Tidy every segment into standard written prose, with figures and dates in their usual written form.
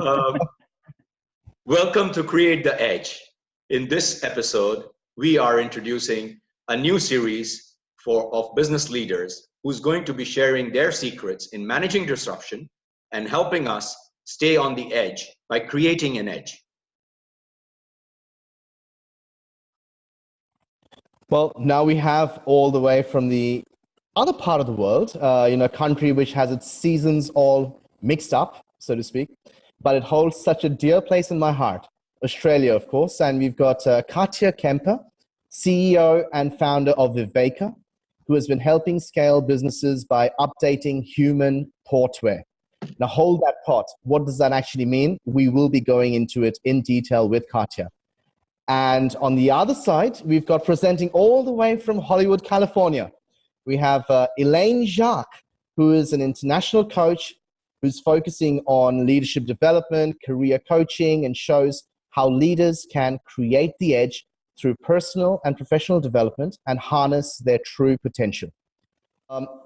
Um, Welcome to Create the Edge. In this episode, we are introducing a new series of business leaders who's going to be sharing their secrets in managing disruption and helping us stay on the edge by creating an edge. Well, now we have all the way from the other part of the world, a country which has its seasons all mixed up, so to speak, but it holds such a dear place in my heart. Australia, of course, and we've got Katya Kemper, CEO and founder of Viveka, who has been helping scale businesses by updating human thoughtware. Now, hold that thought. What does that actually mean? We will be going into it in detail with Katya. And on the other side, we've got presenting all the way from Hollywood, California. We have Elaine Jacques, who is an international coach who's focusing on leadership development, career coaching, and shows how leaders can create the edge through personal and professional development and harness their true potential.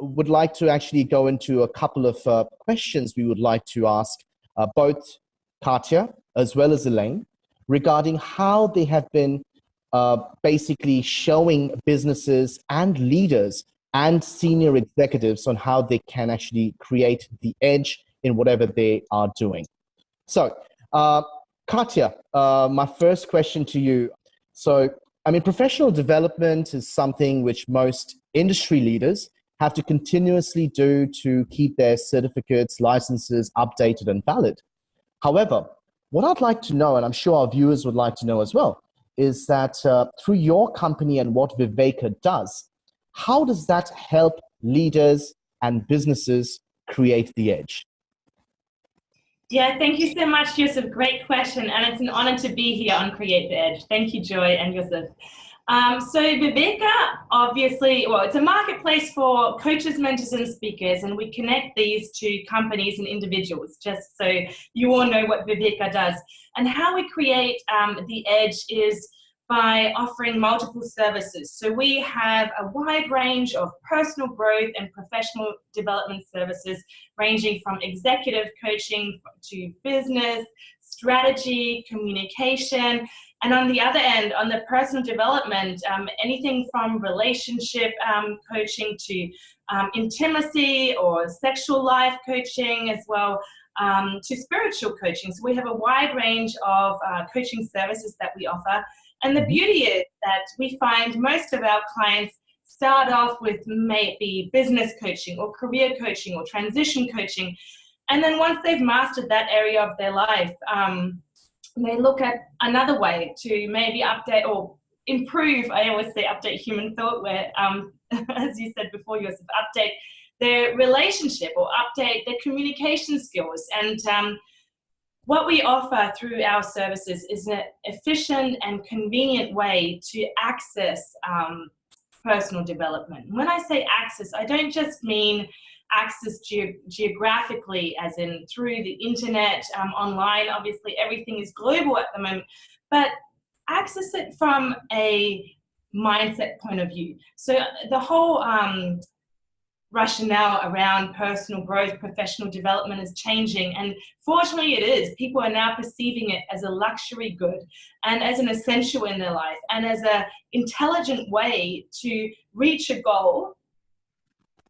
Would like to actually go into a couple of questions we would like to ask both Katya as well as Elaine regarding how they have been basically showing businesses and leaders and senior executives on how they can actually create the edge in whatever they are doing. So, Katya, my first question to you. So, professional development is something which most industry leaders have to continuously do to keep their certificates, licenses updated and valid. However, what I'd like to know, and I'm sure our viewers would like to know as well, is that through your company and what Viveka does, how does that help leaders and businesses create the edge? Yeah, thank you so much, Yusuf. Great question. And it's an honor to be here on Create the Edge. Thank you, Joy and Yusuf. So Viveka, obviously, it's a marketplace for coaches, mentors, and speakers, and we connect these to companies and individuals, just so you all know what Viveka does. And how we create the edge is by offering multiple services. So we have a wide range of personal growth and professional development services, ranging from executive coaching to business, strategy, communication, and on the other end, on the personal development, anything from relationship coaching to intimacy or sexual life coaching as well, to spiritual coaching. So we have a wide range of coaching services that we offer. And the beauty is that we find most of our clients start off with maybe business coaching or career coaching or transition coaching. And then once they've mastered that area of their life, they look at another way to maybe update or improve. I always say update human thought, where, as you said before, Yusuf, update their relationship or update their communication skills. And what we offer through our services is an efficient and convenient way to access personal development. When I say access, I don't just mean access geographically, as in through the internet, online. Obviously, everything is global at the moment, but access it from a mindset point of view. So the whole rationale around personal growth, professional development is changing, and fortunately it is. People are now perceiving it as a luxury good and as an essential in their life and as an intelligent way to reach a goal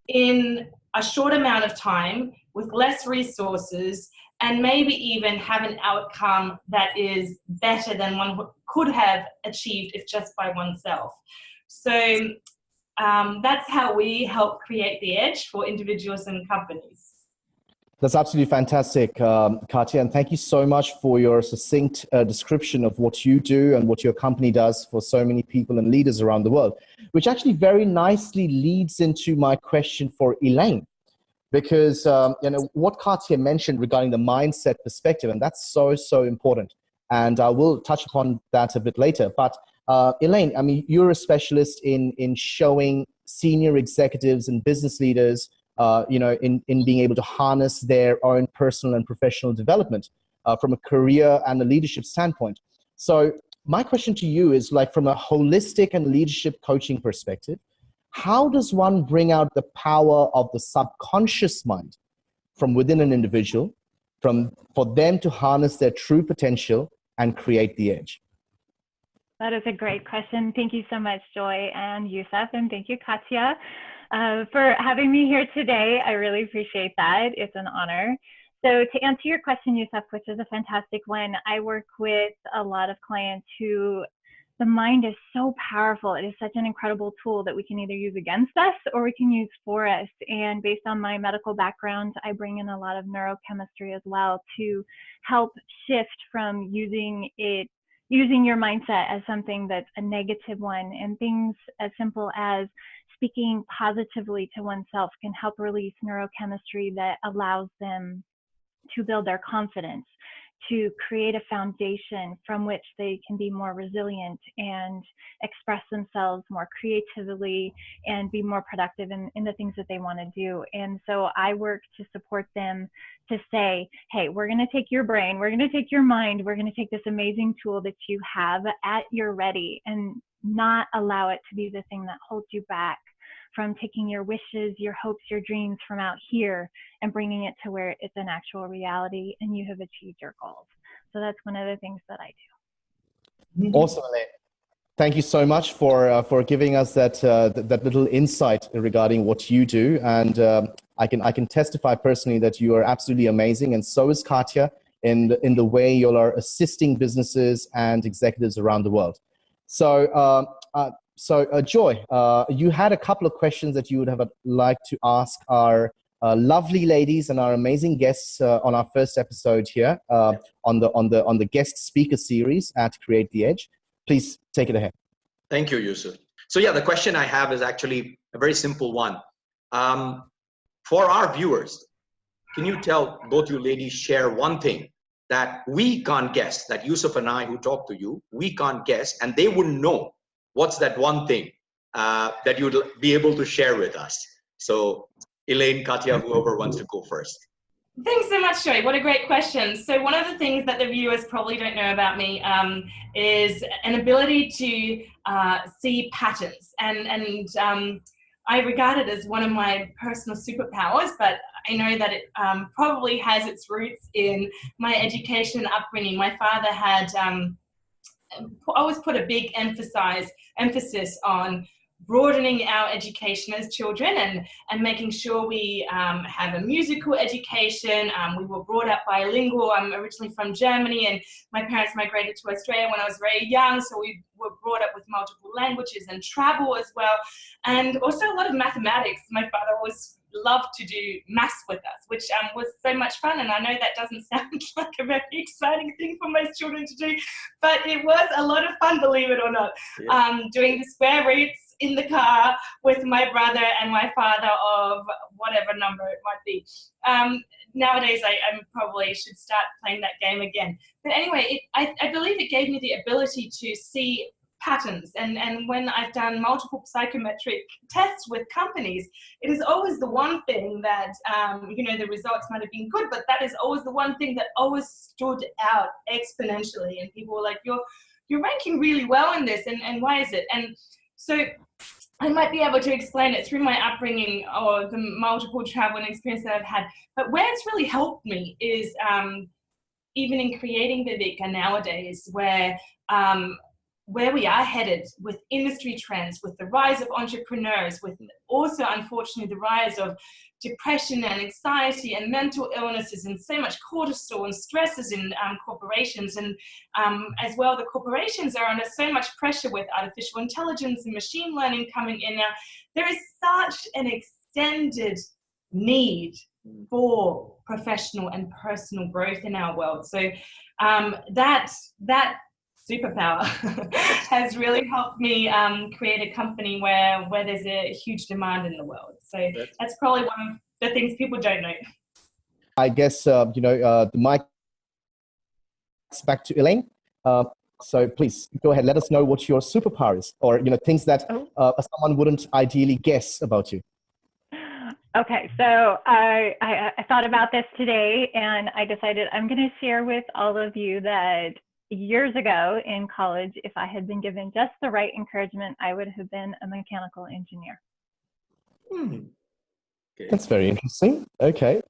in a short amount of time with less resources, and maybe even have an outcome that is better than one could have achieved if just by oneself. So that's how we help create the edge for individuals and companies. That's absolutely fantastic, Katya, and thank you so much for your succinct description of what you do and what your company does for so many people and leaders around the world, which actually very nicely leads into my question for Elaine, because what Katya mentioned regarding the mindset perspective, and that's so important, and I will touch upon that a bit later. But Elaine, you're a specialist in showing senior executives and business leaders in being able to harness their own personal and professional development from a career and a leadership standpoint. So my question to you is, like, from a holistic and leadership coaching perspective, how does one bring out the power of the subconscious mind from within an individual for them to harness their true potential and create the edge? That is a great question. Thank you so much, Joy and Yusuf, and thank you, Katya, for having me here today. I really appreciate that. It's an honor. So to answer your question, Yusuf, which is a fantastic one, I work with a lot of clients who the mind is so powerful. It is such an incredible tool that we can either use against us or we can use for us. And based on my medical background, I bring in a lot of neurochemistry as well to help shift from using your mindset as something that's a negative one, and things as simple as speaking positively to oneself can help release neurochemistry that allows them to build their confidence, to create a foundation from which they can be more resilient and express themselves more creatively and be more productive in the things that they want to do. And so I work to support them to say, hey, we're going to take your brain, we're going to take your mind, we're going to take this amazing tool that you have at your ready and not allow it to be the thing that holds you back from taking your wishes, your hopes, your dreams from out here and bringing it to where it's an actual reality and you have achieved your goals. So that's one of the things that I do. Awesome, Elaine. Thank you so much for giving us that little insight regarding what you do, and I can testify personally that you are absolutely amazing, and so is Katya in the way you are assisting businesses and executives around the world. So, Joy, you had a couple of questions that you would have liked to ask our lovely ladies and our amazing guests on our first episode here on the guest speaker series at Create the Edge. Please take it ahead. Thank you, Yusuf. So yeah, the question I have is actually a very simple one. For our viewers, can you tell both you ladies share one thing that we can't guess, that Yusuf and I who talk to you, we can't guess, and they wouldn't know what's that one thing that you'd be able to share with us? So Elaine, Katya, whoever wants to go first. Thanks so much, Joy. What a great question. So one of the things that the viewers probably don't know about me is an ability to see patterns. And I regard it as one of my personal superpowers, but I know that it probably has its roots in my education and upbringing. My father had always put a big emphasis on broadening our education as children and making sure we have a musical education. We were brought up bilingual. I'm originally from Germany, and my parents migrated to Australia when I was very young, so we were brought up with multiple languages and travel as well, and also a lot of mathematics. My father always loved to do maths with us, which was so much fun. And I know that doesn't sound like a very exciting thing for most children to do, but it was a lot of fun, believe it or not. Yeah. Doing the square roots in the car with my brother and my father of whatever number it might be. Nowadays, I probably should start playing that game again. But anyway, I believe it gave me the ability to see patterns, and when I've done multiple psychometric tests with companies, it is always the one thing that the results might have been good, but that is always the one thing that always stood out exponentially, and people were like, you're ranking really well in this, and why is it? And so I might be able to explain it through my upbringing or the multiple travel and experience that I've had, but where it's really helped me is even in creating Viveka nowadays, where we are headed with industry trends, with the rise of entrepreneurs, with also, unfortunately, the rise of depression and anxiety and mental illnesses and so much cortisol and stresses in corporations. And as well, the corporations are under so much pressure with artificial intelligence and machine learning coming in now. There is such an extended need for professional and personal growth in our world. So that superpower has really helped me create a company where there's a huge demand in the world. So that's probably one of the things people don't know. I guess, the mic is back to Elaine. So please go ahead, let us know what your superpower is, or things that someone wouldn't ideally guess about you. Okay, so I thought about this today, and I decided I'm going to share with all of you that years ago in college, if I had been given just the right encouragement, I would have been a mechanical engineer. Okay. That's very interesting. Okay.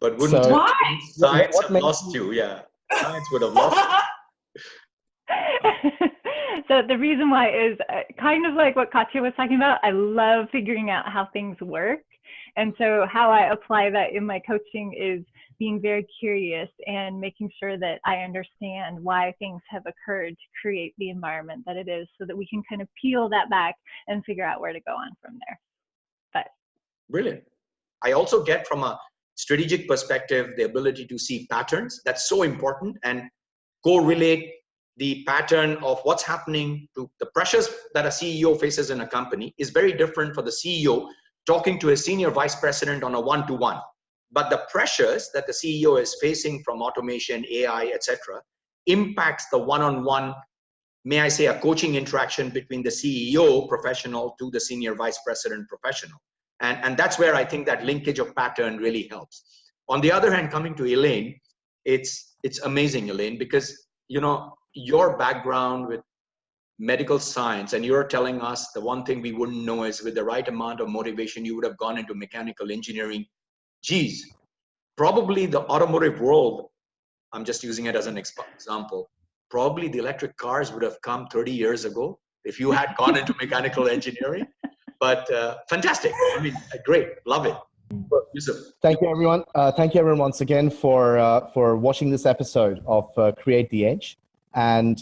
But wouldn't So- Why? science What have makes lost you? Yeah, science would have lost you. So the reason why is kind of like what Katya was talking about. I love figuring out how things work. And so how I apply that in my coaching is being very curious and making sure that I understand why things have occurred to create the environment that it is, so that we can kind of peel that back and figure out where to go on from there. But Brilliant. I also get from a strategic perspective the ability to see patterns. That's so important, and correlate the pattern of what's happening to the pressures that a CEO faces in a company is very different for the CEO talking to a senior vice president on a one-to-one. But the pressures that the CEO is facing from automation, AI, etc., impacts the one-on-one, may I say, a coaching interaction between the CEO professional to the senior vice president professional. And that's where I think that linkage of pattern really helps. On the other hand, coming to Elaine, it's amazing, Elaine, because your background with medical science, and you're telling us the one thing we wouldn't know is with the right amount of motivation, you would have gone into mechanical engineering. Geez, probably the automotive world, I'm just using it as an example, probably the electric cars would have come 30 years ago if you had gone into mechanical engineering. But fantastic. I mean, great. Love it. Yusuf. Thank you, everyone. Thank you, everyone, once again for watching this episode of Create the Edge. And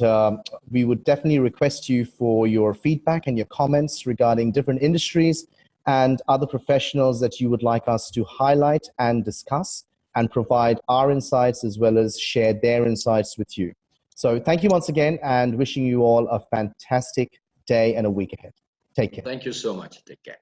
we would definitely request you for your feedback and your comments regarding different industries and other professionals that you would like us to highlight and discuss and provide our insights as well as share their insights with you. So thank you once again, and wishing you all a fantastic day and a week ahead. Take care. Thank you so much. Take care.